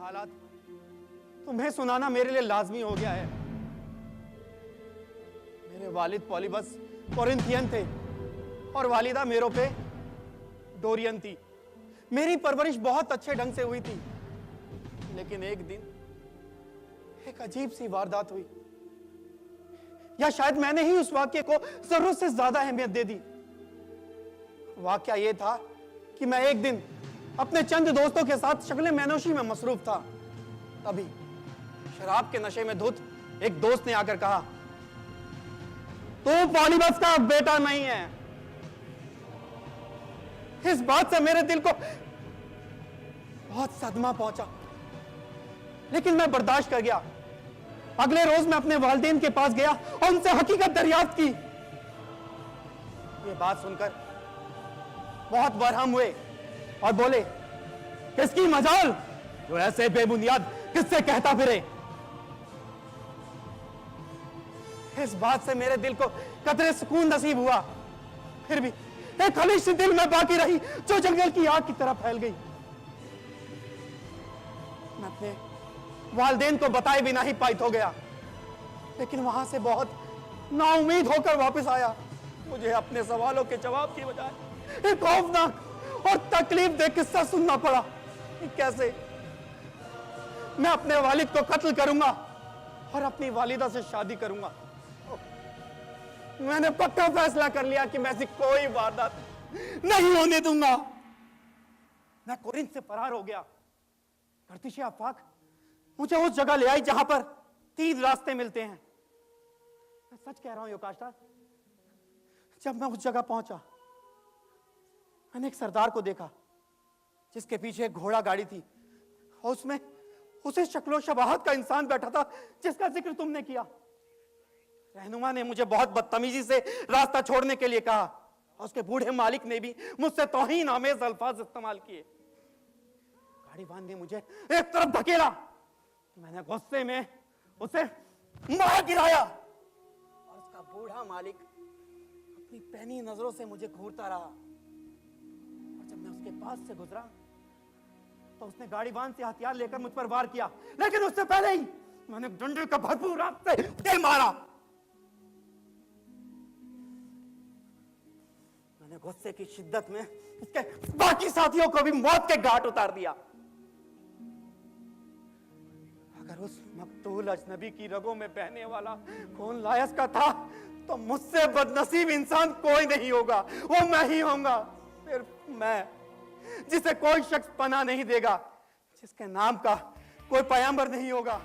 हालात तुम्हें सुनाना मेरे लिए लाजमी हो गया है। मेरे वालिद पॉलीबस कोरिंथियन थे और वालिदा मेरो पे डोरियन थी। मेरी परवरिश बहुत अच्छे ढंग से हुई थी, लेकिन एक दिन एक अजीब सी वारदात हुई, या शायद मैंने ही उस वाक्य को जरूरत से ज्यादा अहमियत दे दी। वाक्या यह था कि मैं एक दिन अपने चंद दोस्तों के साथ शक्ल मैनोशी में मसरूफ था। तभी शराब के नशे में धुत एक दोस्त ने आकर कहा, तू पॉलीबस का बेटा नहीं है। इस बात से मेरे दिल को बहुत सदमा पहुंचा, लेकिन मैं बर्दाश्त कर गया। अगले रोज मैं अपने वालिदैन के पास गया और उनसे हकीकत दरियाफ्त की। ये बात सुनकर बहुत बरहम हुए और बोले, किसकी मजाल जो ऐसे बेबुनियाद किससे कहता फिरे। इस बात से मेरे दिल को कतरे सुकून नसीब हुआ। फिर भी एक खलिश सी दिल में बाकी रही जो जंगल की आग की तरह फैल गई। मैं अपने वालिदैन को बताए बिना ही पाइत हो गया, लेकिन वहां से बहुत नाउमीद होकर वापस आया। मुझे अपने सवालों के जवाब की बजाय एक खौफनाक और तकलीफ दे किस्सा सुनना पड़ा। कैसे मैं अपने वालिद को कत्ल करूंगा और अपनी वालिदा से शादी करूंगा। मैंने पक्का फैसला कर लिया कि मैं ऐसी कोई वारदात नहीं होने दूंगा। मैं कोरिंथ से फरार हो गया। गर्दिश आफाक मुझे उस जगह ले आई जहां पर 3 रास्ते मिलते हैं। मैं सच कह रहा हूं योकाश्टा, जब मैं उस जगह पहुंचा, मैंने एक सरदार को देखा जिसके पीछे एक घोड़ा गाड़ी थी और उसमें उसे शक्लो शबाहत का इंसान बैठा था जिसका जिक्र तुमने किया। रहनुमा ने मुझे बहुत बदतमीजी से रास्ता छोड़ने के लिए कहा और उसके बूढ़े मालिक ने भी मुझसे तौहीन आमेज अल्फाज इस्तेमाल किए। गाड़ीवान ने मुझे एक तरफ धकेला, मैंने गुस्से में उसे मार गिराया और उसका बूढ़ा मालिक अपनी पैनी नजरों से मुझे घूरता रहा। और जब मैं उसके पास से गुजरा तो उसने गाड़ीवान से हथियार लेकर मुझ पर वार किया, लेकिन उससे पहले ही मैंने डंडे का भरपूर हाथ से दे मारा। मैंने गुस्से की शिद्दत में उसके बाकी साथियों को भी मौत के घाट उतार दिया। अगर उस मकतूल अजनबी की रगों में बहने वाला खून लायस का था तो मुझसे बदनसीब इंसान कोई नहीं होगा, वो मैं ही होऊंगा। सिर्फ मैं, जिसे कोई शख्स पनाह नहीं देगा, जिसके नाम का कोई पैगंबर नहीं होगा।